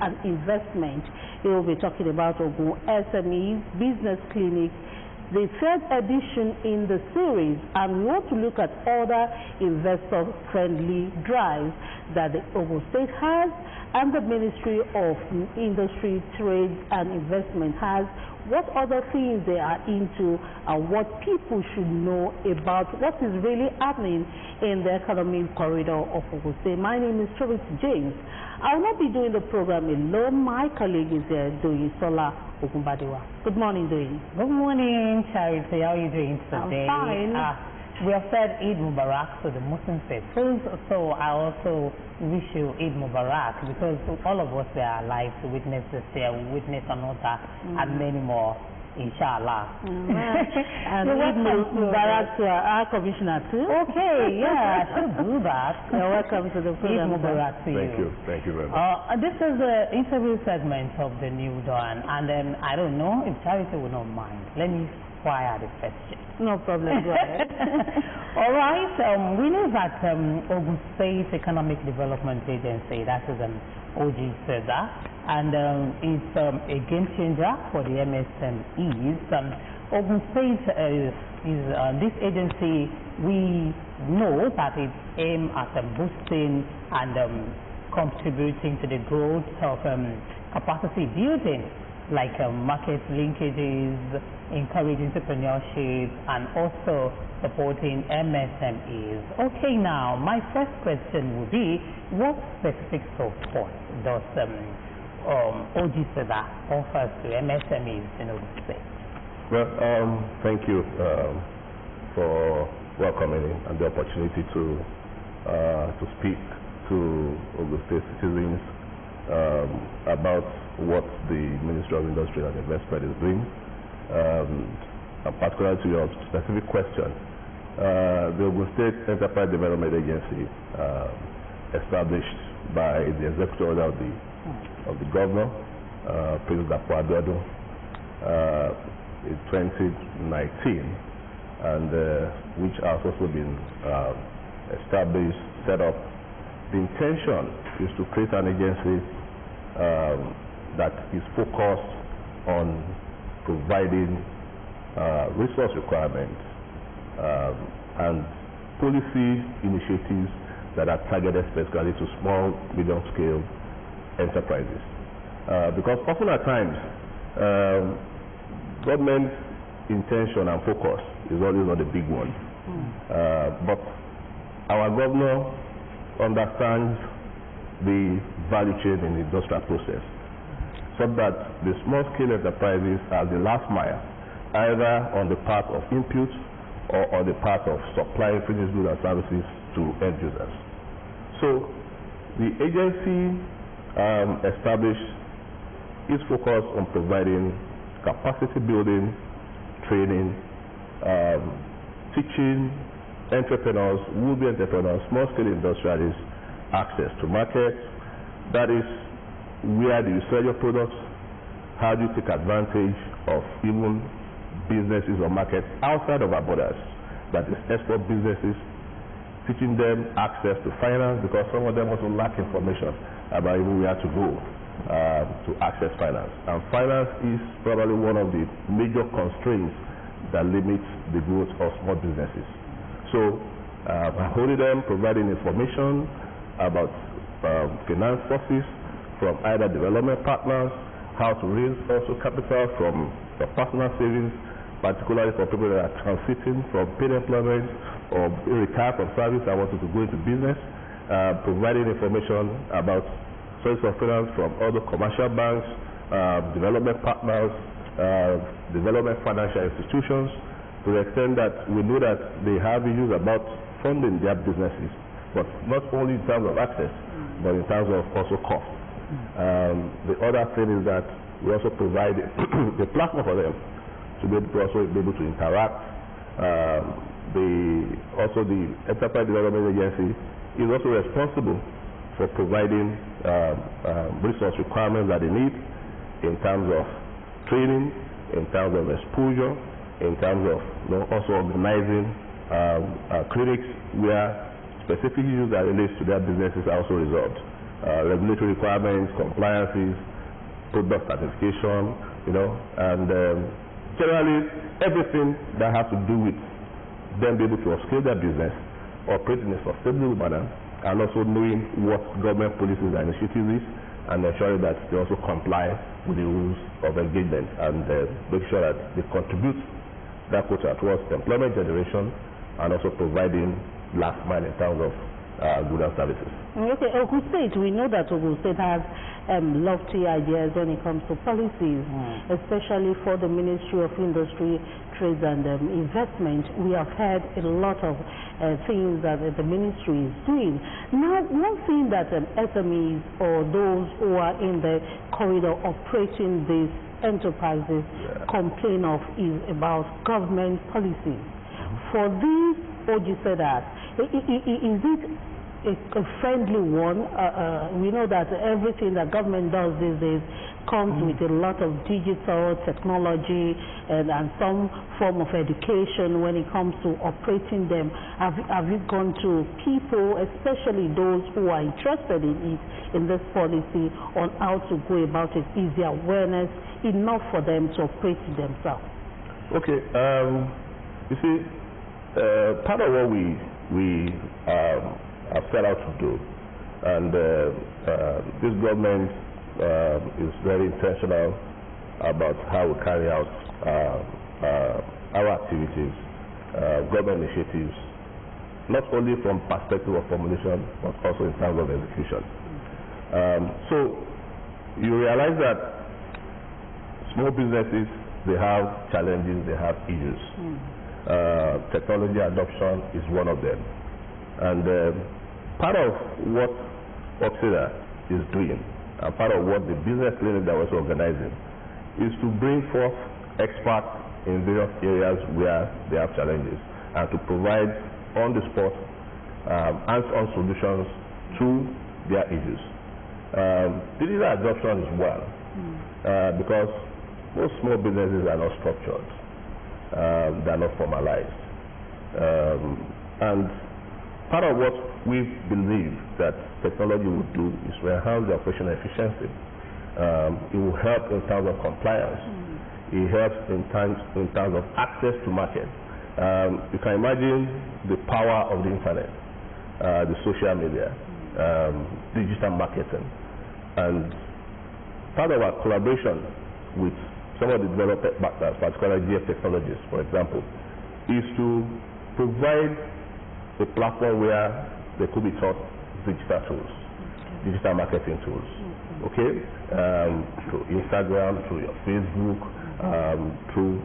and investment. We will be talking about Ogun SMEs, business clinics, the third edition in the series, and we want to look at other investor-friendly drives that the Ogun State has and the Ministry of Industry, Trade and Investment has, what other things they are into, and what people should know about what is really happening in the economic corridor of Ogun State. My name is Charity James. I will not be doing the program alone. My colleague is here, Sola Ogunbadewa. Good morning, Doyin. Good morning, Charity. How are you doing today? I'm fine. We have said Eid Mubarak to the Muslim faithful, so I also wish you Eid Mubarak, because all of us that are alive to witness this year, we witness another and many more, inshallah. And Eid Mubarak to our commissioner too. Okay, yeah, I should do that. You're welcome to the program. Eid Mubarak to you. Thank you very much. This is the interview segment of the new dawn, and then I don't know if Charity will not mind. Let me fire the question. No problem, go ahead. All right, we know that Ogun State Economic Development Agency, that is OGTV, and it's a game changer for the MSMEs. Ogun State is this agency, we know that it's aimed at boosting and contributing to the growth of capacity building, like market linkages, encouraging entrepreneurship, and also supporting MSMEs. Okay, now my first question would be, what specific support does OGTV offer to MSMEs in Ogun State? Well, thank you for welcoming me and the opportunity to speak to Ogun State citizens about what the Ministry of Industry and Investment is doing. And particularly to your specific question, the Ogun State Enterprise Development Agency, established by the executive order of the governor, President Adebola, in 2019, and which has also been established, set up. The intention is to create an agency that is focused on providing resource requirements and policy initiatives that are targeted specifically to small, medium-scale enterprises. Because often at times, government intention and focus is always not a big one. But our governor understands the value chain in the industrial process, so that the small-scale enterprises are the last mile, either on the part of input or on the part of supplying finished goods and services to end users. So the agency established its focus on providing capacity building, training, teaching entrepreneurs, would-be entrepreneurs, small-scale industrialists access to markets. That is, where do you sell your products? How do you take advantage of even businesses or markets outside of our borders? That is, export businesses, teaching them access to finance, because some of them also lack information about even where to go to access finance. And finance is probably one of the major constraints that limits the growth of small businesses. So, holding them, providing information about finance sources from either development partners, how to raise also capital from the personal savings, particularly for people that are transiting from paid employment or retired from service and wanted to go into business, providing information about sources of finance from other commercial banks, development partners, development financial institutions, to the extent that we know that they have issues about funding their businesses, but not only in terms of access, but in terms of also cost. The other thing is that we also provide the platform for them to be able to interact. The Enterprise Development Agency is also responsible for providing resource requirements that they need in terms of training, in terms of exposure, in terms of also organizing clinics where specific issues that relate to their businesses are also resolved. regulatory requirements, compliances, product certification, and generally everything that has to do with them be able to upscale their business, operate in a sustainable manner, and also knowing what government policies and initiatives is, and ensuring that they also comply with the rules of engagement, and make sure that they contribute that quota towards employment generation and also providing last mile in terms of goods and services. Okay, Ogun State, we know that Ogun State has lofty ideas when it comes to policies, especially for the Ministry of Industry, Trade and Investment. We have heard a lot of things that the ministry is doing. Now, one thing that SMEs or those who are in the corridor operating these enterprises complain of is about government policies. For these OGTV, is it a friendly one? We know that everything that government does these days comes with a lot of digital technology and some form of education when it comes to operating them. Have you gone to people, especially those who are interested in this policy, on how to go about it? Is the awareness enough for them to operate themselves? Okay, you see, part of what we have set out to do, and this government is very intentional about how we carry out our activities, government initiatives, not only from perspective of formulation, but also in terms of execution. So you realize that small businesses, they have challenges, they have issues. Technology adoption is one of them. And part of what OGTV is doing, and part of what the business clinic that was organizing, is to bring forth experts in various areas where they have challenges, and to provide on-the-spot hands-on solutions to their issues. Digital adoption is one, because most small businesses are not structured, they are not formalized. And part of what we believe that technology will do is to enhance the operational efficiency. It will help in terms of compliance. It helps in terms of access to market. You can imagine the power of the internet, the social media, digital marketing. And part of our collaboration with some of the development partners, particularly GF Technologies, for example, is to provide a platform where they could be taught digital tools, digital marketing tools, through Instagram, through your Facebook, through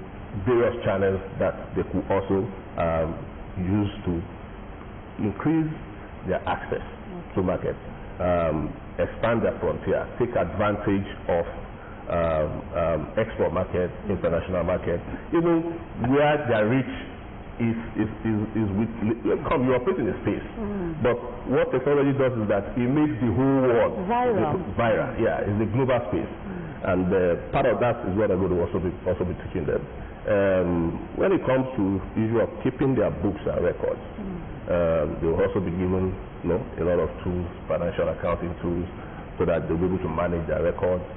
various channels that they could also use to increase their access to market, expand their frontier, take advantage of export market, international market, even where their reach is with Comm, you operate in a space, but what technology does is that it makes the whole world viral. Yeah, it's a global space, and part of that is what I'm going to also be teaching them. When it comes to the issue of keeping their books and records, they will also be given a lot of tools, financial accounting tools, so that they'll be able to manage their records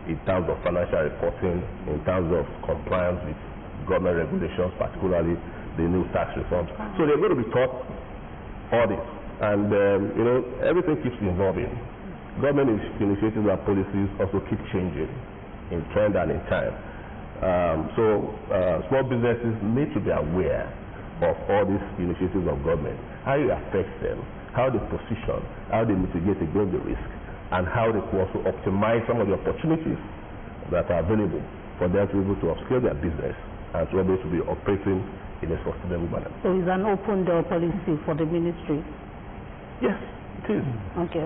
in terms of financial reporting, in terms of compliance with government regulations, particularly the new tax reforms. So they're going to be taught all this, and everything keeps evolving. Government initiatives and policies also keep changing in trend and in time. So small businesses need to be aware of all these initiatives of government, how it affects them, how they position, how they mitigate against the risk, and how they can also optimize some of the opportunities that are available for them to be able to upscale their business and to be able to be operating in a sustainable manner. So it's an open door policy for the ministry? Yes, it is. Okay.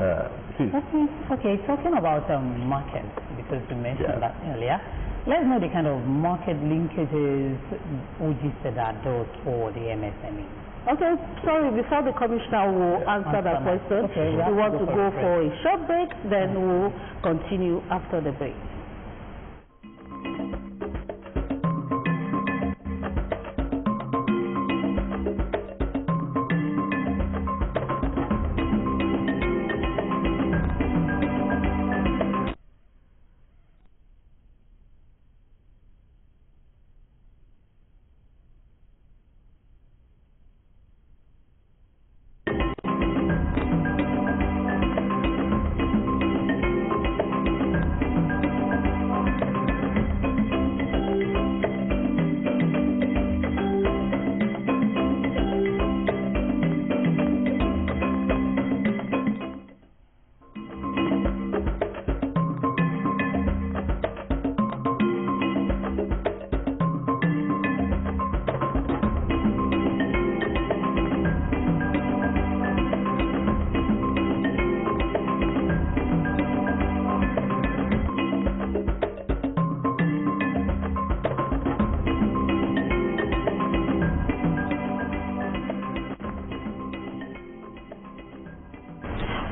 It is. Okay, talking about market, because you mentioned that earlier, let's know the kind of market linkages OGTV does for the MSMEs. Okay, sorry, before the commissioner will answer that question, we want to go for a short break, then we'll continue after the break.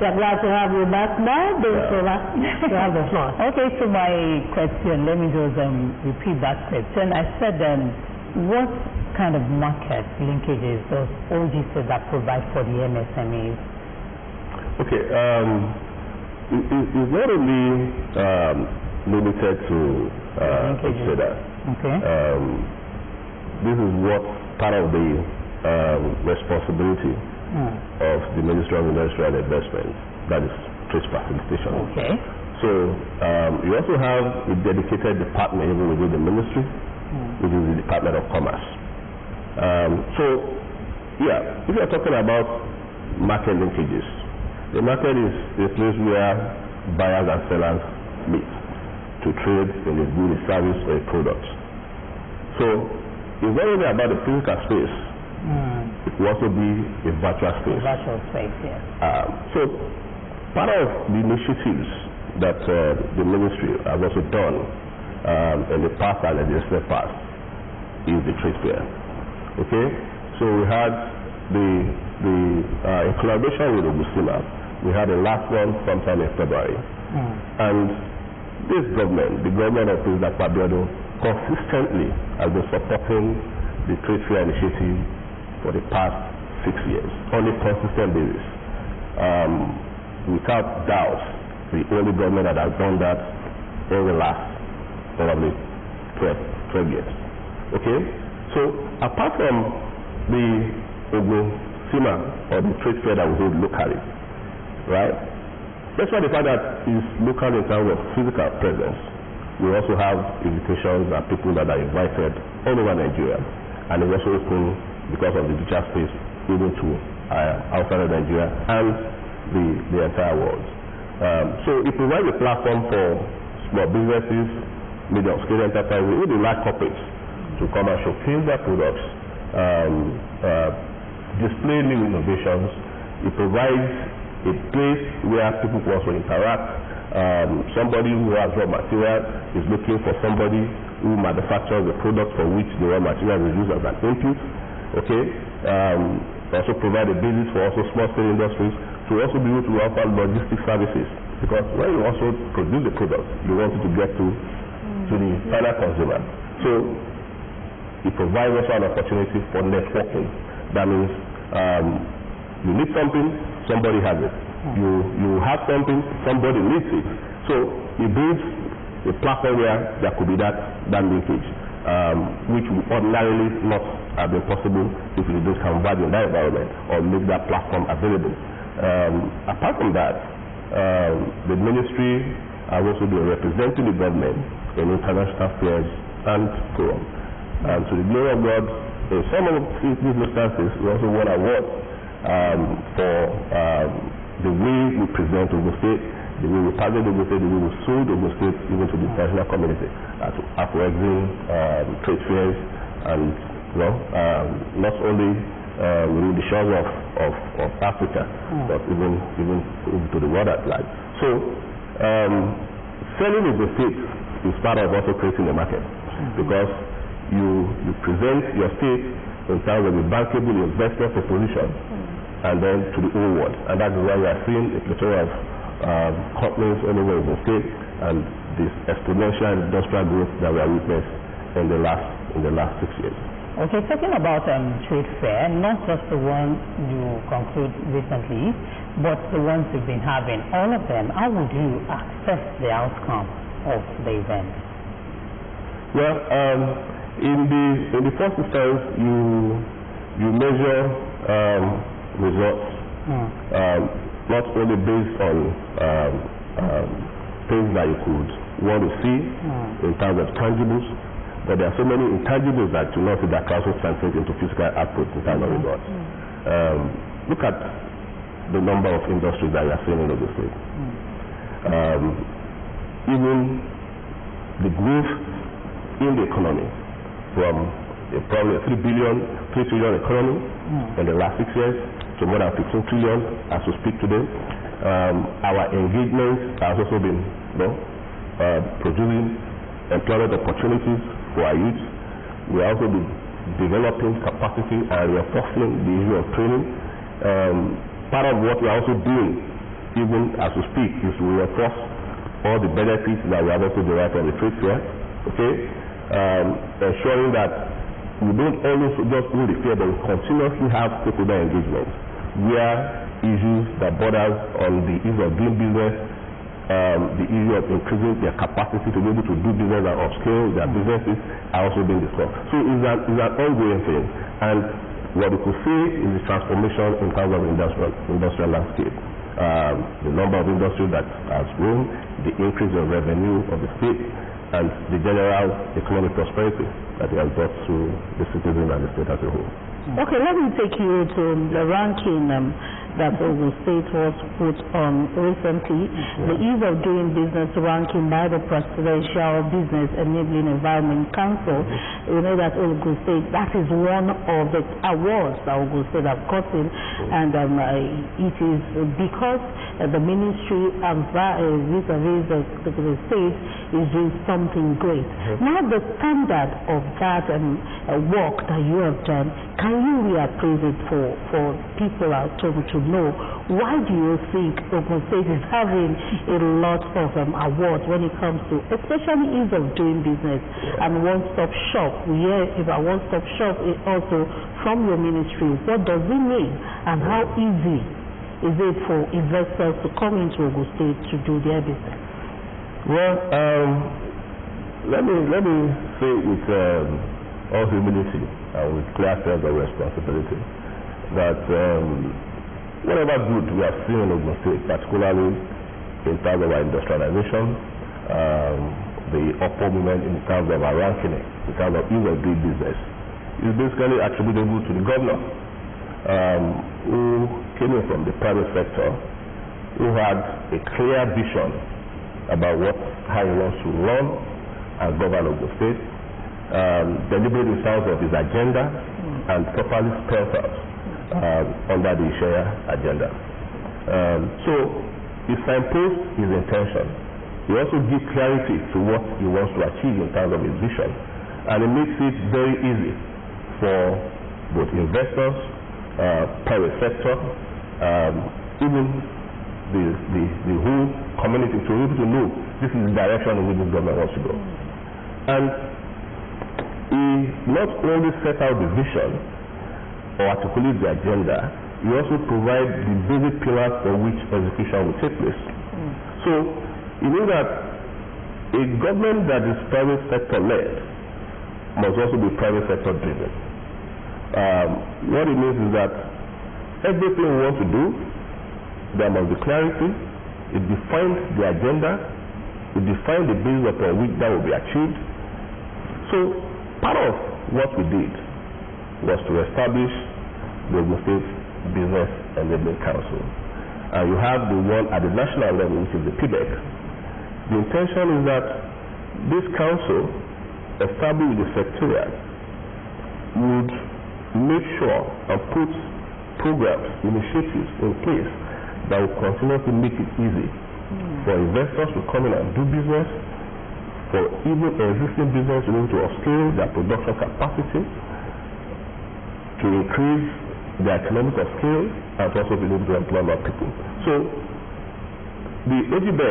We're glad to have you back now, Sofela. You have the floor. Okay, so my question, let me just repeat that question. I said, what kind of market linkages does OGTV provide for the MSMEs? Okay, it's not only limited to OGTV. Okay. This is what part of the responsibility of the Ministry of Industrial Investment, that is trade facilitation. Okay. So you also have a dedicated department even within the ministry, which is the Department of Commerce. So yeah, if you're talking about market linkages, the market is a place where buyers and sellers meet to trade in a good, a service, or a product. So it's not only about the physical space. It will also be a virtual space. A virtual space, yes. So part of the initiatives that the ministry has also done in the past and in the recent past is the trade fair. Okay, so we had in collaboration with Ogun, we had the last one sometime in February, and this government, the government of President Adebola, consistently has been supporting the trade fair initiative for the past 6 years on a consistent basis. Without doubt, the only government that has done that in the last probably 12 years. Okay? So apart from the Ogun or the trade fair that we hold locally, right? Despite the fact that it's local in terms of physical presence, we also have invitations and people that are invited all over Nigeria, and it's also open because of the digital space even to outside of Nigeria and the entire world. So it provides a platform for small businesses, medium-scale enterprises, even large corporates to come and showcase their products, display new innovations. It provides a place where people can also interact. Somebody who has raw material is looking for somebody who manufactures the product for which the raw material is used as an input. Okay, also provide a basis for also small-scale industries to also be able to offer logistic services, because when you also produce the product, you want it to get to the final consumer. So it provides also an opportunity for networking. That means you need something, somebody has it. You have something, somebody needs it. So it builds a platform where there could be that linkage, which would ordinarily not have been possible if you don't have value in that environment or make that platform available. Apart from that, the ministry has also been representing the government in international fairs and Comm. And to the glory of God, in some of these instances, we also won awards for the way we present Ogun State, the way we target Ogun State, the way we sold Ogun State even to the international community, for example, trade fairs, and not only within the shores of Africa, but even to the world at large. So selling Ogun State is part of also creating a market, because you present your state in terms of a bankable investment proposition, and then to the whole world. And that is why we are seeing a plethora of companies all over the state, and this exponential industrial growth that we have witnessed in the last 6 years. Okay, talking about trade fair, not just the one you conclude recently, but the ones you've been having, all of them, how would you assess the outcome of the event? Well, in the first instance, you measure results, not only based on things that you could want to see in terms of tangibles, but there are so many intangibles that you not see that can also translate into physical output in terms of results. Look at the number of industries that you are seeing in Ogun State. Even the growth in the economy from probably a 3 trillion economy in the last 6 years to more than 15 trillion as we speak today. Our engagement has also been producing employment opportunities for our youth. We are also developing capacity and reinforcing the issue of training. Part of what we are also doing even as we speak, is to reinforce all the benefits that we have also derived from the trade fair, okay? Ensuring that we don't always just do the fair, but we continuously have stakeholder engagement where issues that borders on the ease of doing business, the issue of increasing their capacity to be able to do business and upscale their businesses are also being discussed. So it's an ongoing thing, and what we could see is the transformation in terms of industrial landscape. The number of industries that has grown, the increase in revenue of the state, and the general economic prosperity that it has brought to the citizens and the state as a whole. Okay, let me take you to the ranking that Ogun State was put on recently, the Ease of Doing Business ranking by the Presidential Business Enabling Environment Council. You know that Ogun State, that is one of the awards that Ogun State have gotten, and it is because the ministry vis-a-vis the state is doing something great. Now the standard of that work that you have done, can you reappraise it for people out to know? Why do you think Ogun State is having a lot of awards when it comes to especially ease of doing business and one-stop shop? We hear about one-stop shop also from your ministry. What does it mean, and how easy is it for investors to come into Ogun State to do their business? Well, let me say with all humility and with clear sense of responsibility that whatever good we have seen in Ogun State, particularly in terms of our industrialization, the upper movement in terms of our ranking, in terms of ease of doing business, is basically attributable to the governor who came in from the private sector, who had a clear vision about how he wants to run and govern Ogun State, deliberate in terms of his agenda, and properly spelled out under the share agenda. So he signposts his intention. He also gives clarity to what he wants to achieve in terms of his vision, and it makes it very easy for both investors, private sector, even the whole community to be able to know this is the direction in which the government wants to go. And he not only set out the vision or articulate the agenda, he also provides the basic pillars for which execution will take place. So you know that a government that is private sector led must also be private sector driven. What it means is that everything we want to do, there must be clarity. It defines the agenda, it defines the basis upon which that will be achieved. So part of what we did was to establish the Ogun State Business Enabling Council. You have the one at the national level, which is the PBEC. The intention is that this council, established with the secretariat, would make sure and put programs, initiatives in place that will continuously make it easy for investors to come in and do business, for even existing business to be able to upscale their production capacity, to increase their economic scale, and to also be able to employ more people. So the OGTV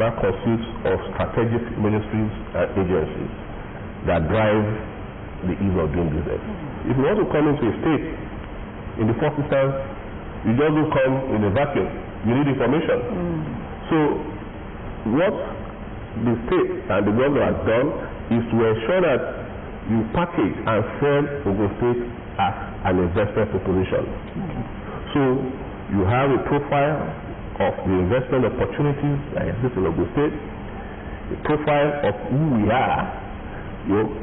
now consists of strategic ministries and agencies that drive the ease of doing business. If you want to come into a state, in the first instance, you just don't come in a vacuum. You need information. So what the state and the government has done is to ensure that you package and sell Ogun State as an investment proposition. So you have a profile of the investment opportunities that exist in Ogun State, a profile of who we are,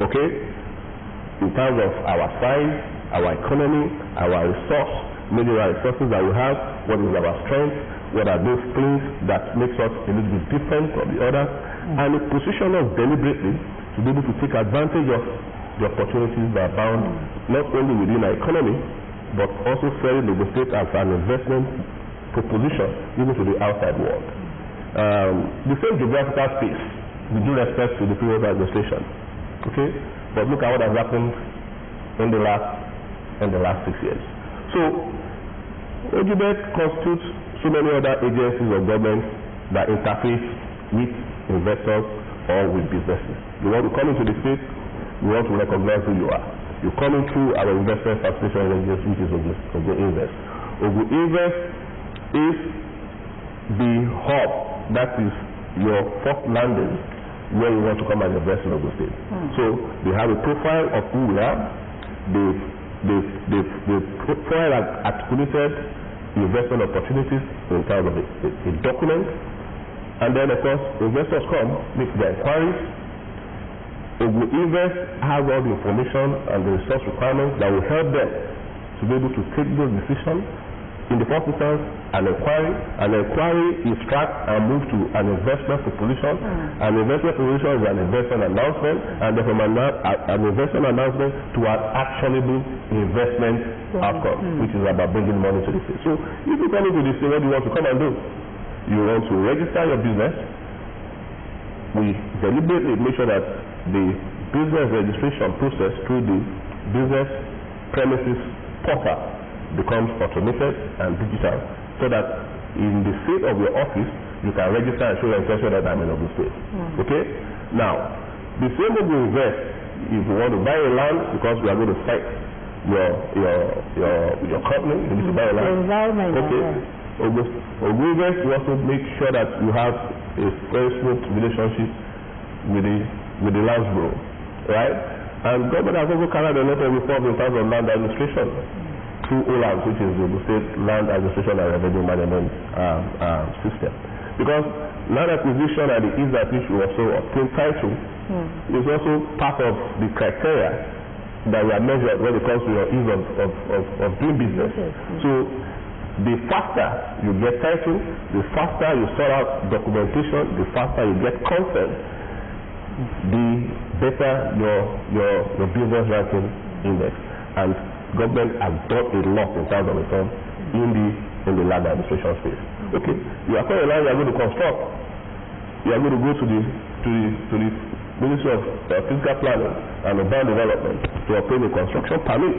okay, in terms of our size, our economy, our mineral resources that we have, what is our strength, what are those things that makes us a little bit different from the others, and it positions us deliberately to be able to take advantage of the opportunities that are bound not only within our economy, but also selling the state as an investment proposition even to the outside world. The same geographical space, with due respect to the previous administration, okay? But look at what has happened in the last 6 years. So OGTV constitutes so many other agencies of government that interface with investors or with businesses. You want to come into the state, we want to recognize who you are. You come in through our investment facilitation agency, which is Ogun Invest. Ogun Invest is the hub, that is your first landing where you want to come and invest in Ogun State. So they have a profile of who we are. The profile has articulated investment opportunities in terms of a document, and then of course investors come, make their inquiries. Ogun Invest has all the information and the resource requirements that will help them to be able to take those decisions. In the first instance, an inquiry is tracked and moved to an investment proposition. An investment proposition is an investment announcement, and then from an investment announcement to an actionable investment outcome, which is about bringing money to the state. So if you come into this thing, what do you want to come and do? You want to register your business. We deliberately make sure that the business registration process through the business premises portal becomes automated and digital, so that in the state of your office you can register and show your intention that I'm in Ogun State. Okay? Now, the same Ogun Invest, if you want to buy a land, because we are going to cite your company, you need to buy a land. Okay. Ogun Invest will also make sure that you have a very smooth relationship with the land bureau, right? And government has also carried a lot of reforms in terms of land administration through OLAM, which is the State Land Administration and Revenue Management System. Because land acquisition and the ease at which we also obtain title is also part of the criteria that we are measured when it comes to your ease of doing business. So the faster you get title, the faster you sort out documentation, the faster you get consent, the better your business ranking index. And government has done a lot in terms of reform in the land administration space. Okay, you acquire a land, you are going to construct. You are going to go to the Ministry of Physical Planning and Urban Development to obtain a construction permit.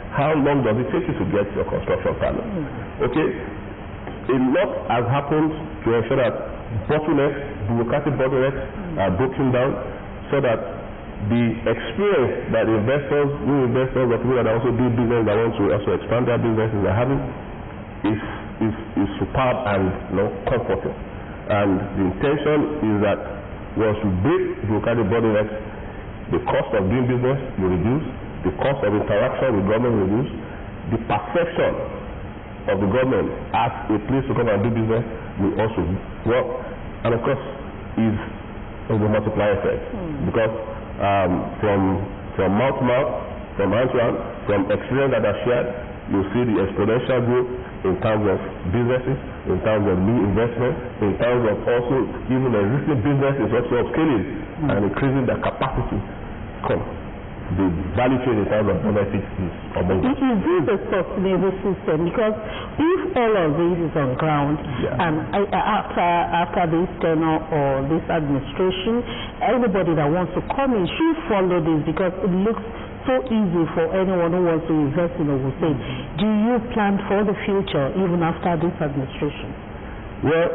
How long does it take you to get your construction permit? Okay, a lot has happened to ensure that bureaucratic bottlenecks are broken down, so that the experience that investors, new investors, or people that also do business that want to also expand their businesses are having is superb and comforting. And the intention is that once you break bureaucratic bottlenecks, the cost of doing business will reduce, the cost of interaction with government will reduce, the perception of the government as a place to come and do business will also work, and of course is the multiplier effect. Because from mouth to mouth, from hand to hand, from experience that are shared, you see the exponential growth in terms of businesses, in terms of new investment, in terms of also even existing businesses also upscaling and increasing their capacity. The value chain in terms of benefits is among them. Is this a sustainable system? Because if all of this is on ground, and after this tenure or this administration, everybody that wants to come in should follow this, because it looks so easy for anyone who wants to invest in Ogun State. Do you plan for the future even after this administration? Well,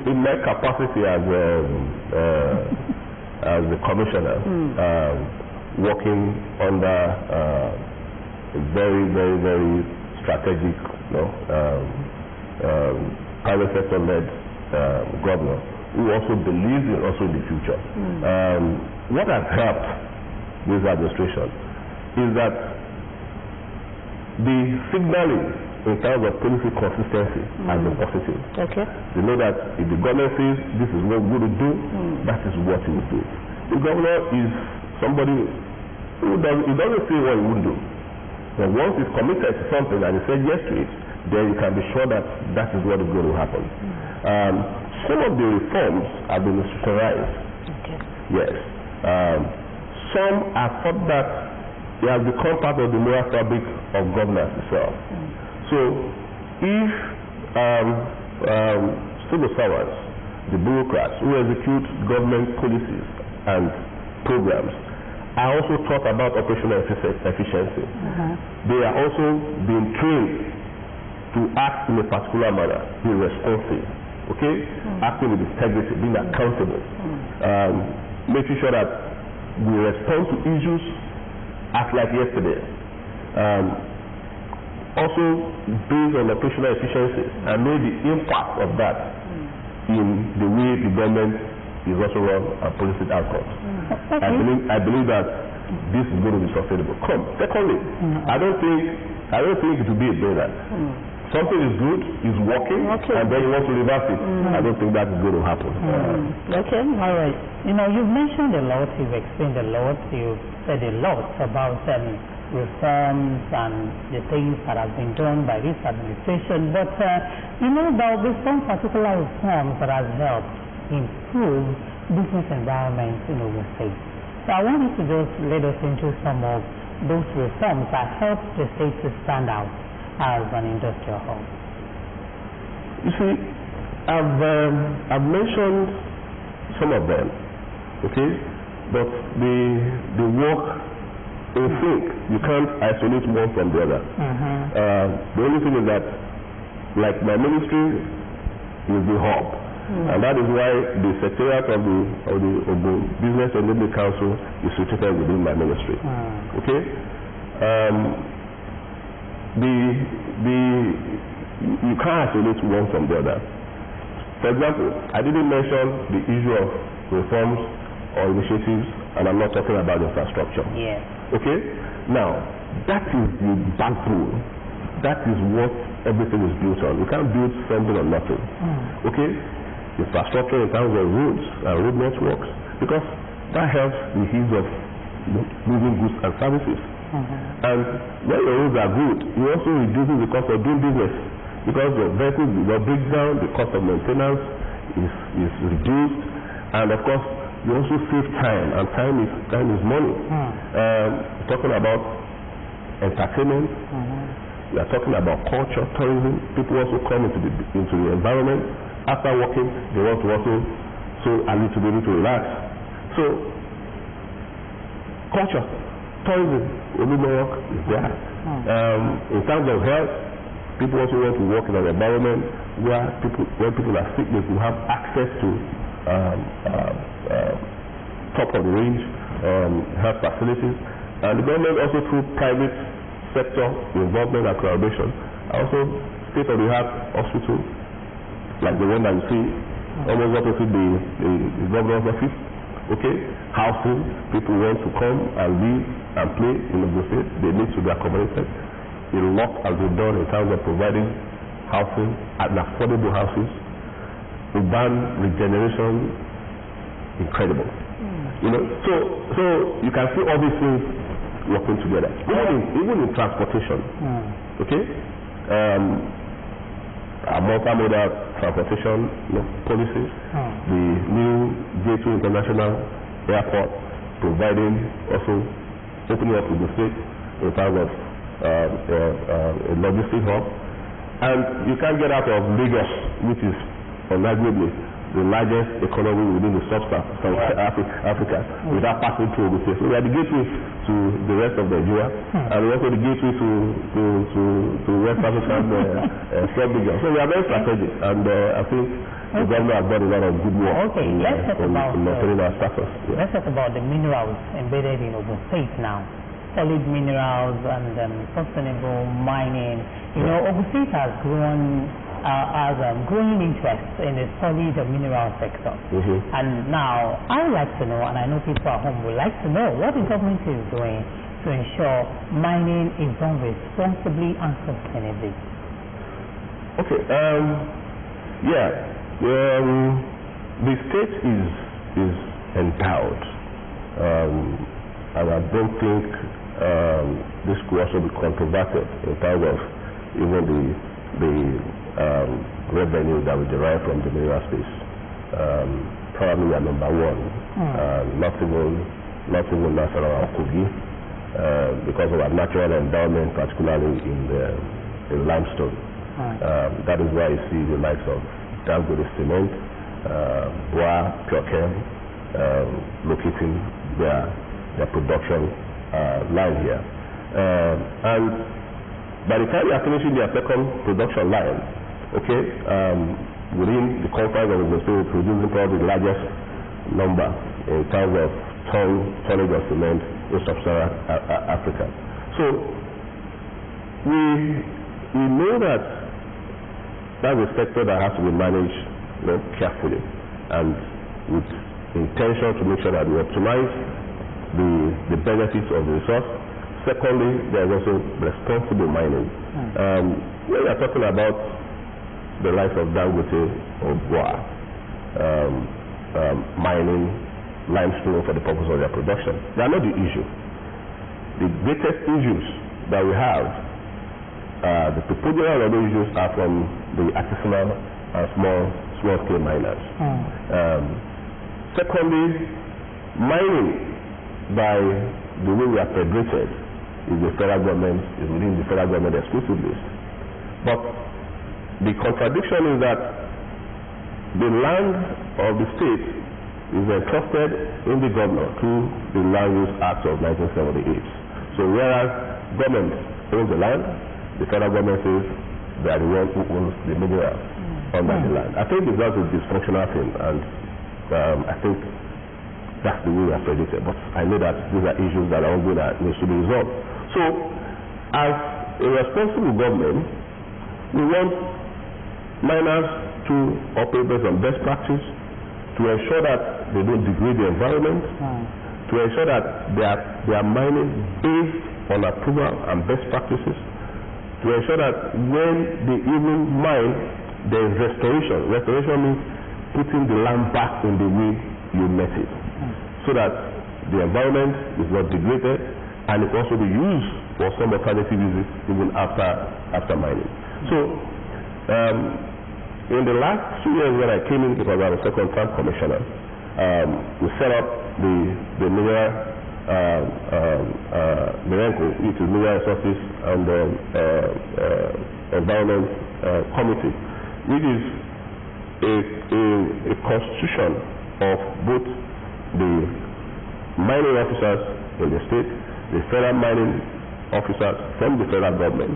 in my capacity as the commissioner, working under a very, very, very strategic, private sector-led governor who also believes in the future. What has helped this administration is that the signaling in terms of policy consistency has been positive. Okay. You know that if the government says this is what we're going to do, that is what he will do. The governor is somebody who doesn't say what he will do. But once he's committed to something and he said yes to it, then you can be sure that that is what is going to happen. Some of the reforms have been institutionalized. Okay. Yes. Some have thought that they have become part of the moral fabric of governance itself. So, if civil servants, the bureaucrats who execute government policies and programs, are also taught about operational efficiency. They are also being trained to act in a particular manner, be responsive, okay? Acting with integrity, being accountable, making sure that we respond to issues as like yesterday. Also based on operational efficiency and know the impact of that in the way the government is also run and policy outcomes. I believe that this is going to be sustainable. Secondly, I don't think it will be a brainer. Something is good, is working, and then you want to reverse it. I don't think that is going to happen. Okay, all right. You know, you've mentioned a lot, you've explained a lot, you've said a lot about reforms and the things that have been done by this administration, but you know, there will be some particular reforms that have helped improve business environments in Ogun State. So I want you to just let us into some of those reforms that help the state to stand out as an industrial hub. You see, I've mentioned some of them, okay, but the work in sync, you can't isolate one from the other. The only thing is that, like my ministry is the hub, and that is why the secretariat of the Business Enabling Council is situated within my ministry. Okay, you can't isolate one from the other. For example, I didn't mention the issue of reforms or initiatives, and I'm not talking about infrastructure. Okay? Now, that is the backbone. That is what everything is built on. You can't build something on nothing. Okay? Infrastructure in terms of roads and road networks, because that helps the ease of moving goods and services. And when your roads are good, you also reduces the cost of doing business, because the vehicles will break down, the cost of maintenance is reduced, and of course you also save time, and time is money. Talking about entertainment, we are talking about culture, tourism. People also come into the environment. After working, they want to also a little bit to relax. So culture, tourism, work is there. In terms of health, people also want to work in an environment where people are sick, they will have access to top of the range health facilities, and the government also through private sector involvement and collaboration, also state-of-the-art hospital like the one that you see almost opposite the governor's office. Okay, housing, people want to come and live and play in Ogun State, they need to be accommodated. A lot has been done in terms of providing housing and affordable houses. Urban regeneration, incredible. You know, so you can see all these things working together. Even in transportation. Okay, multimodal transportation policies, the new Gateway International Airport, providing also opening up the state in terms of a logistic hub, and you can't get out of Lagos, which is unarguably the largest economy within the sub-Saharan Africa, without passing through Ogun State. So we are the gateway to the rest of Nigeria, and we're also the gateway to West African sub-region. So we are very strategic, and I think the government has done a lot of good work in maintaining our status. Let's talk about the minerals embedded in Ogun State now. Solid minerals and sustainable mining. You know, Ogun State has grown growing interest in the solid mineral sector. And now I would like to know, and I know people at home would like to know, what the government is doing to ensure mining is done responsibly and sustainably. Okay, the state is endowed, and I don't think this could also be controverted in terms of even the revenue that we derive from the mineral space. Probably we are number one, not even national or Kogi, because of our natural endowment, particularly in limestone. That is why you see the likes of Dangote Cement, Boa, Pure locating their production line here. And By the time they are finishing their second production line, okay, within the confines of Ogun State, producing probably the largest number in terms of tonnage of cement in sub-Saharan Africa. So we know that that's a sector that has to be managed, carefully and with intention to make sure that we optimize the benefits of the resource. Secondly, there is also responsible mining. When we are talking about the likes of Dangote or Boa mining limestone for the purpose of their production, they are not the issue. The greatest issues that we have, the preponderance of those issues are from the artisanal and small-scale miners. Secondly, mining by the way we are federated is the federal government, is within the federal government exclusive list. But the contradiction is that the land of the state is entrusted in the governor through the Land Use Act of 1978. So whereas government owns the land, the federal government says they are the one who owns the mineral under the land. I think that's a dysfunctional thing, and I think that's the way we are federated. But I know that these are issues that are ongoing that need to be resolved. So as a responsible government, we want miners to operate based on best practice, to ensure that they don't degrade the environment, to ensure that they are mining based on approval and best practices, to ensure that when they even mine, there is restoration. Restoration means putting the land back in the way you met it, so that the environment is not degraded and it can also be used for some alternative uses even after mining. So in the last 2 years when I came in, because I was second-term commissioner, we set up the mineral Mirenco, which is Mineral Resources and Environment Committee, which is a constitution of both the mining officers in the state, the federal mining officers from the federal government,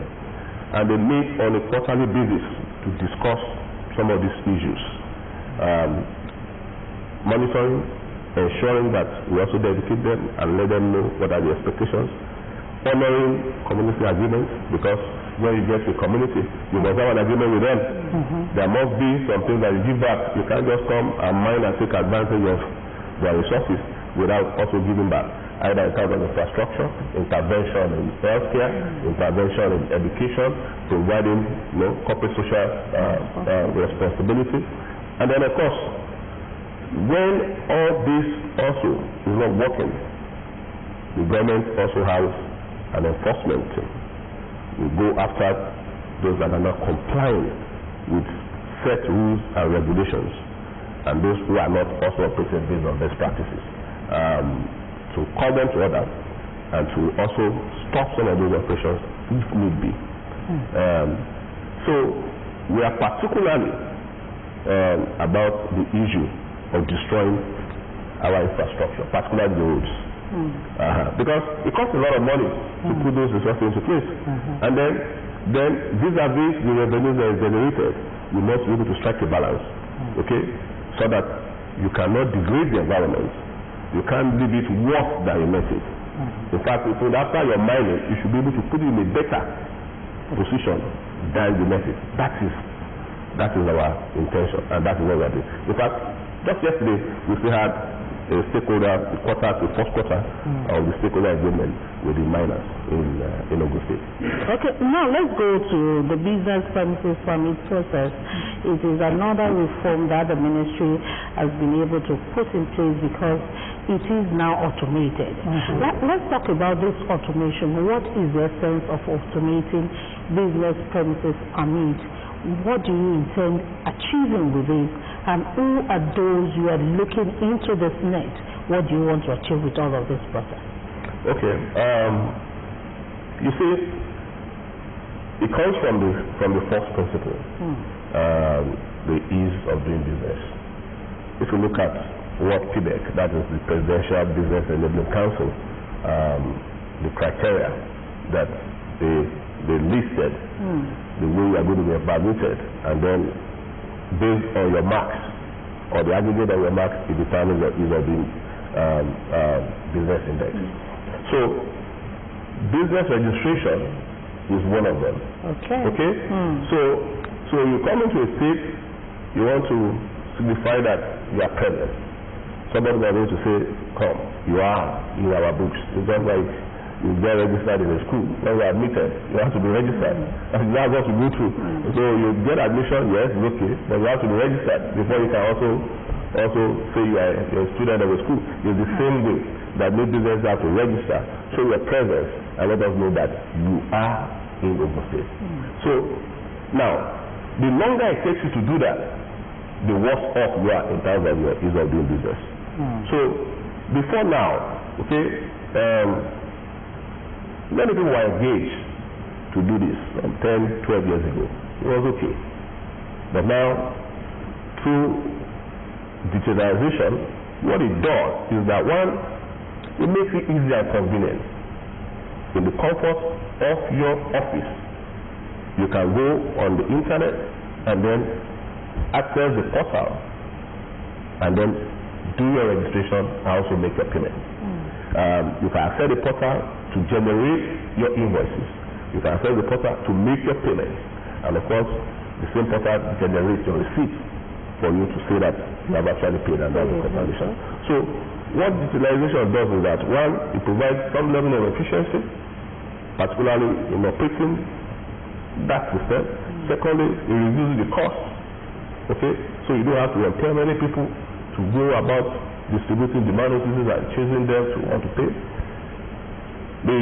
and they meet on a quarterly basis to discuss some of these issues, monitoring, ensuring that we also dedicate them and let them know what are the expectations, honoring community agreements, because when you get to a community, you must have an agreement with them. There must be something that you give back. You can't just come and mine and take advantage of their resources without also giving back, either in terms of infrastructure, intervention in healthcare, intervention in education, providing corporate social responsibility. And then of course, when all this also is not working, the government also has an enforcement team. We go after those that are not complying with set rules and regulations, and those who are not also operating based on best practices, to call them to order and to also stop some of those operations if need be. So we are particularly about the issue of destroying our infrastructure, particularly the roads. Because it costs a lot of money to put those resources into place. And then vis-a-vis the revenues that is generated, you must be able to strike a balance, okay, so that you cannot degrade the environment. You can't leave it worse than you met it. In fact, after your mining, you should be able to put it in a better position than you met it. That is our intention, and that is what we are doing. In fact, just yesterday, we still had a stakeholder, the first quarter of the stakeholder agreement with the miners in Ogun State. Okay, now let's go to the business premises permit process. It is another reform that the ministry has been able to put in place because it is now automated. Let's talk about this automation. What is the essence of automating business premises permit? What do you intend achieving with this? And who are those you are looking into this net? What do you want to achieve with all of this process? Okay. You see, it comes from the first principle, the ease of doing business. If you look at what PBEC, that is the Presidential Business Enabling Council, the criteria that they they listed the way you are going to be evaluated, and then based on your marks or the aggregate of your marks, it determines the ease of doing business index. So business registration is one of them. Okay. So you come into a state, you want to signify that you are present. Somebody is going to say, come, you are in our books. It's just like you get registered in a school. When you are admitted, you have to be registered. And that's what you go through. So you get admission, yes, it's okay, but you have to be registered before you can also say you are a student of a school. It's the same way that new businesses have to register, show your presence, and let us know that you are in Ogun State. So now, the longer it takes you to do that, the worse off you are in terms of your ease of doing business. So before now, okay, many people were engaged to do this 10, 12 years ago. It was okay. But now, through digitalization, what it does is that one, it makes it easy and convenient. In the comfort of your office, you can go on the internet and then access the portal and then do your registration and also make your payment. You can access the portal to generate your invoices. You can access the portal to make your payments. And of course, the same portal generates your receipt for you to say that you have actually paid and that's the confirmation. So what digitalization does is that, one, it provides some level of efficiency, particularly in operating that system. Secondly, it reduces the cost. Okay, so you don't have to employ many people to go about distributing demand notices and chasing them to want to pay. The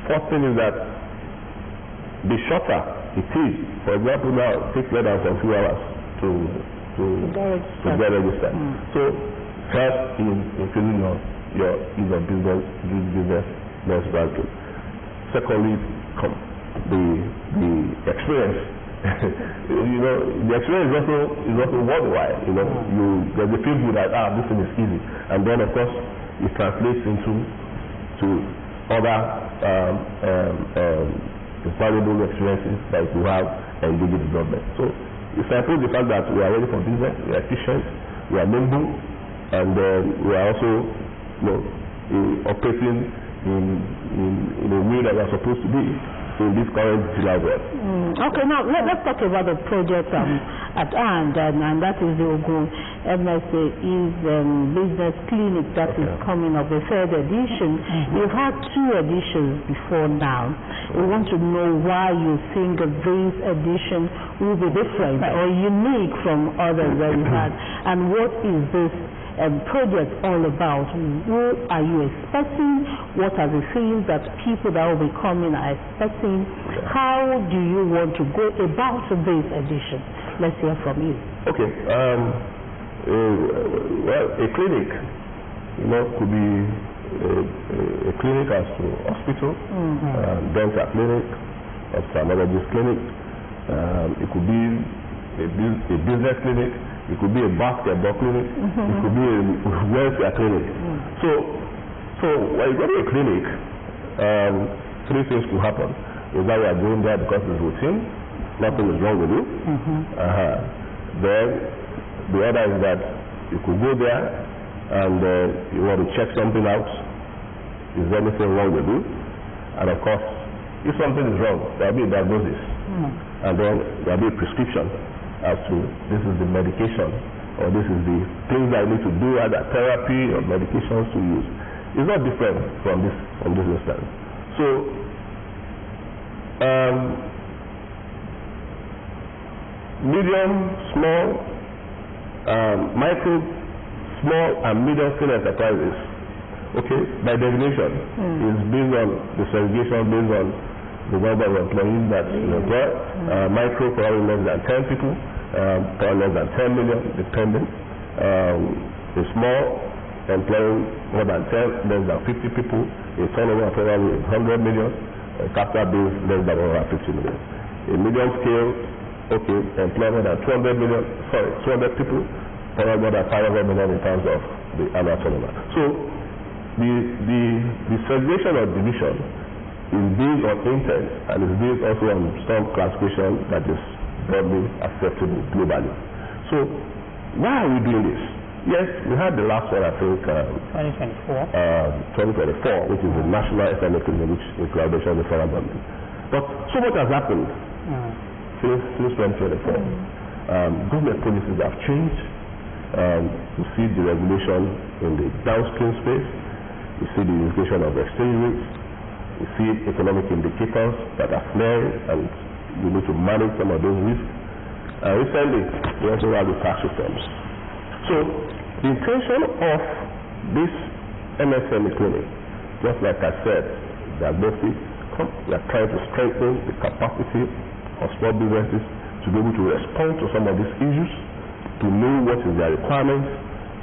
first thing is that the shorter it is, for example, now it takes less than a few hours to get registered. So first in increasing your ease of business value. Secondly, the experience. The experience is also worldwide. There's a feel that this thing is easy, and then of course it translates to other valuable experiences that you have and digital development. So if I put the fact that we are ready for business, we are efficient, we are nimble, and we are also operating in a way that we are supposed to be in this current digital world. Okay, now let's talk about the project at hand, and that is the Ogun MSMEs business clinic that is coming up, the third edition. You've had 2 editions before now. We want to know why you think this edition will be different or unique from others that we've had, and what is this project all about? Who are you expecting? What are the things that people that will be coming are expecting? How do you want to go about this edition? Let's hear from you. Okay. Well, a clinic, could be a clinic as to hospital, dental clinic, ophthalmologist clinic. It could be a business clinic. It could be a basketball clinic. It could be a welfare clinic. So when you go to a clinic, 3 things could happen. Is that you are going there because it's routine, nothing is wrong with you. Then the other is that you could go there and you want to check something out. Is there anything wrong with you? And of course, if something is wrong, there will be a diagnosis. And then there will be a prescription as to this is the medication, or this is the things that I need to do, either therapy or medications to use. It's not different from this instance. So medium, small, micro, small and medium scale enterprises, okay, by definition, is based on the segregation based on the number of employees that you employ. Micro, probably less than 10 people, probably less than 10 million, depending. A small, employing more than 10, less than 50 people, a turnover probably 100 million, a capital base less than 150 million. A medium scale, okay, employ more than 200 people, probably more than 500 million in terms of the annual turnover. So the segregation of division is based on intent and is based also on some classification that is broadly acceptable globally. So why are we doing this? Yes, we had the last one, I think, 2024, which is the National SME Clinic, which in collaboration with the federal government. But so much has happened since 2024. Government policies have changed. We see the regulation in the downstream space. We see the unification of exchange rates. We see economic indicators that are flaring, and we need to manage some of those risks. Recently, we also have the tax reforms. So, the intention of this MSME clinic, just like I said, diagnostic, we are trying to strengthen the capacity of small businesses to be able to respond to some of these issues, to know what is their requirements,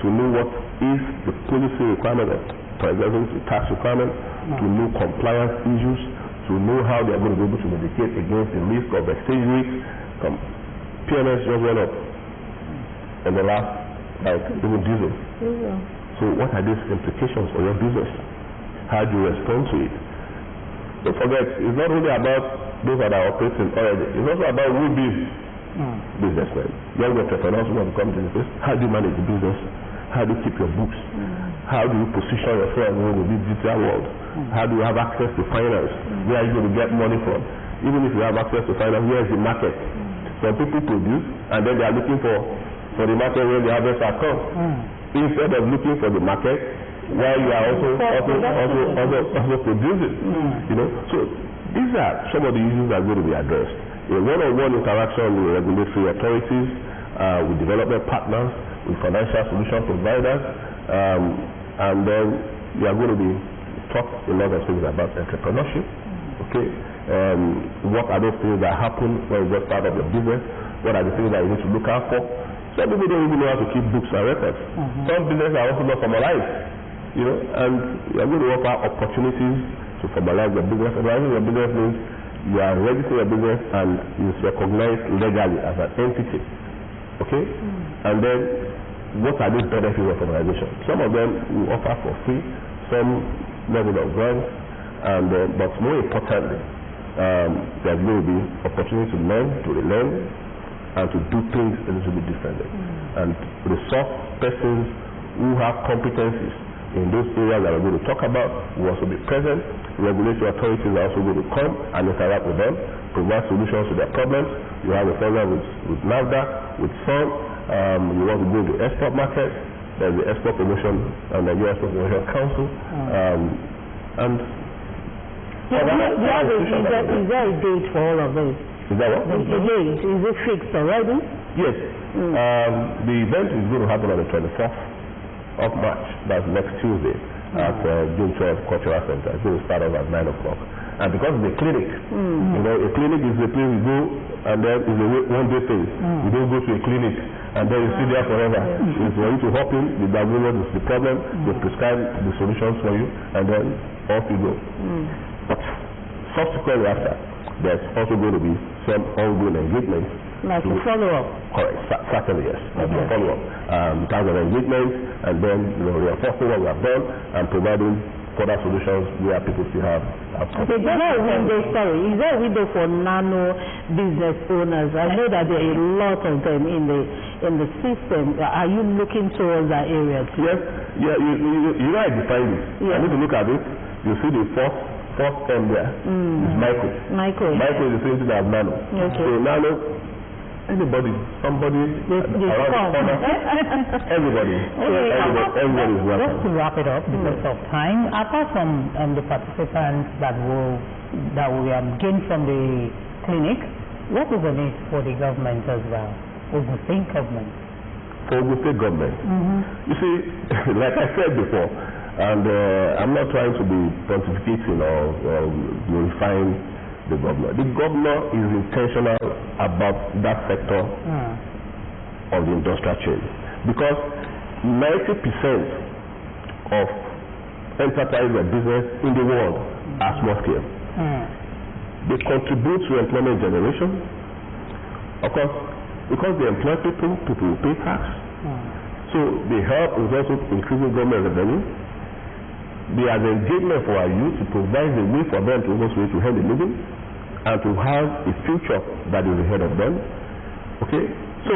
to know what is the policy requirement of, for example, the tax requirement, to know compliance issues, to know how they are going to be able to mitigate against the risk of exchange rates. PMS just went up in the last, like even diesel. So what are these implications for your business? How do you respond to it? Don't forget, it's not only about those that are operating already. It's also about would-be businessmen, young entrepreneurs who want to come to the business. How do you manage the business? How do you keep your books? How do you position yourself in the digital world? How do you have access to finance? Where are you going to get money from? Even if you have access to finance, where is the market? Some people produce and then they are looking for the market where the harvest are come. Instead of looking for the market while you are also producing. You know, so these are some of the issues that are going to be addressed. A one-on-one interaction with regulatory authorities, with development partners, with financial solution providers, and then we are going to be talk a lot of things about entrepreneurship. Okay, what are those things that happen when you just start up your business? What are the things that you need to look out for? Some people don't even know how to keep books and records. Some businesses are also not formalized, you know, and we are going to offer opportunities to formalize your business. Formalizing your business means you are registering your business and it's recognized legally as an entity. Okay, and then what are these benefits of formalization? Some of them we offer for free, some level of grants. And but more importantly, there's going to be opportunity to learn, to relearn, and to do things a little bit differently. And resource persons who have competencies in those areas that we're going to talk about will also be present. Regulatory authorities are also going to come and interact with them, provide solutions to their problems. You have a problem with NAFDAC, with some. You want to go to the export market. There's the Export Promotion and the U.S. Export Promotion Council, and is there a date for all of this? Is that what? The date, is it fixed already? Yes. The event is going to happen on the 24th of March. That's next Tuesday at June 12 Cultural Center. It's going to start off at 9 o'clock. And because it's a clinic, you know, a clinic is a place you go and then it's a one-day thing. You don't go to a clinic and then you sit there forever. It's for you to hop in, they diagnose what is the problem, they prescribe the solutions for you, and then off you go. But subsequently after, there's also going to be some ongoing engagement. Like a follow-up. Correct, certainly yes. Like a follow-up. Kind of engagement, and then reinforcing what we have done and providing further solutions where people still have. Okay, is there a window for nano business owners? I know that there are a lot of them in the system. Are you looking towards that area too? Yes. Yeah, you know I defined it. I need to look at it. You see the first M there is micro. Micro is the same thing as nano. Okay. So nano, anybody, somebody around the corner, everybody. Everybody is welcome. Just to wrap it up because of time, apart from the participants that will gain from the clinic, what is the need for the government as well, Ogun State government? For Ogun State government, you see, like I said before, and I'm not trying to be pontificating or glorifying the governor. The governor is intentional about that sector of the industrial chain because 90% of enterprise and business in the world are small scale. They contribute to employment generation. Of course, because they employ people will pay tax. So they help in also increasing government revenue. be an engagement for our youth to provide a way for them to also to earn a living and to have a future that is ahead of them. Okay, so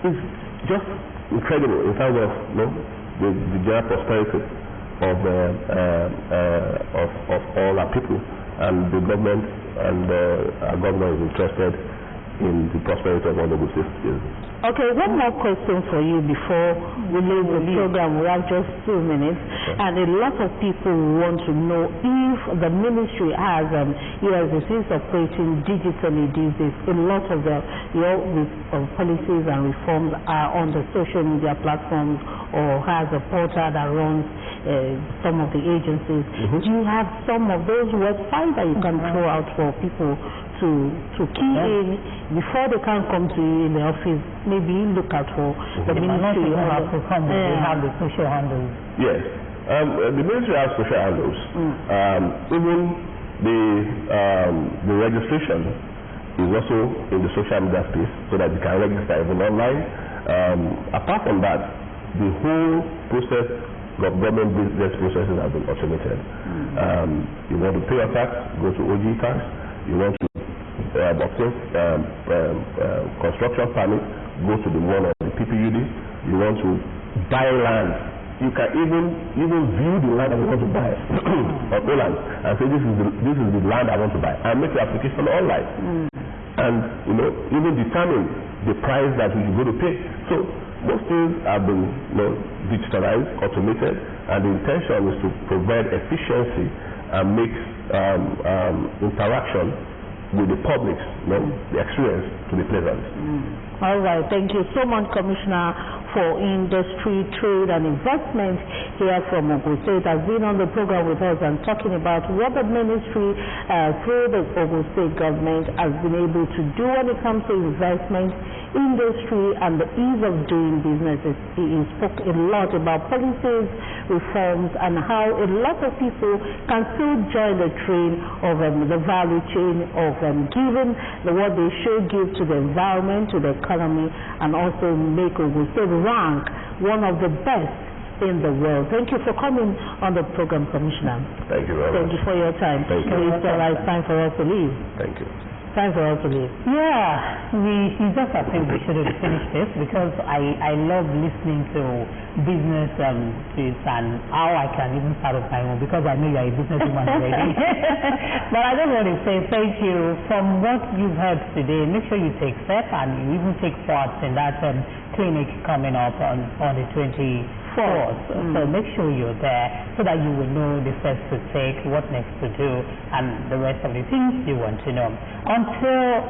it's just incredible in terms of the general prosperity of all our people, and the government and our government is interested in the prosperity of all the citizens. Okay, one more question for you before we leave the program. We have just 2 minutes, and a lot of people want to know if the ministry has, it is operating digitally these days. A lot of the policies and reforms are on the social media platforms or has a portal that runs some of the agencies. Do you have some of those websites that you can throw out for people to key in before they can come to you in the office? Maybe look out for the ministry. They have the social handles. Yes, the ministry has social handles. Even the registration is also in the social media space, so that you can register even online. Apart from that, the whole process of government business processes have been automated. You want to pay your tax, go to OG tax. You want to obtain construction permit, go to the one of the PPUD. You want to buy land, you can even view the land that you want to buy on Oland and say this is the land I want to buy, and make your application online. And even determine the price that you're going to pay. So most things have been digitalized, automated, and the intention is to provide efficiency and make interaction with the public, the experience to be pleasant. All right, thank you so much, Commissioner for Industry, Trade and Investment here from Ogun State, has been on the program with us and talking about what the ministry through the Ogun State government has been able to do when it comes to investment, industry and the ease of doing businesses. He spoke a lot about policies, reforms, and how a lot of people can still join the train of the value chain of giving what they should give to the environment, to the economy, and also make Ogun State rank one of the best in the world. Thank you for coming on the program, Commissioner. Thank you very much. Thank you for your time. Thank you. It's time for us to leave. Thank you. Time for us to leave. Yeah, we just I think we should have finished this, because I love listening to business tips and how I can even start up my own, because I know you are a businesswoman already. But I just want to say thank you. From what you've heard today, make sure you take steps and you even take part in that clinic coming up on the 24th. So make sure you're there so that you will know the steps to take, what next to do, and the rest of the things you want to know. Until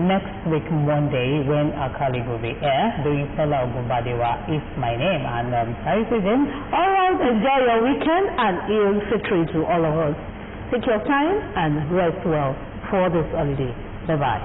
next week, Monday, when our colleague will be here, Sofela is my name, and sorry for him. All right, enjoy your weekend and Eid Fitr to all of us. Take your time and rest well for this holiday. Bye-bye.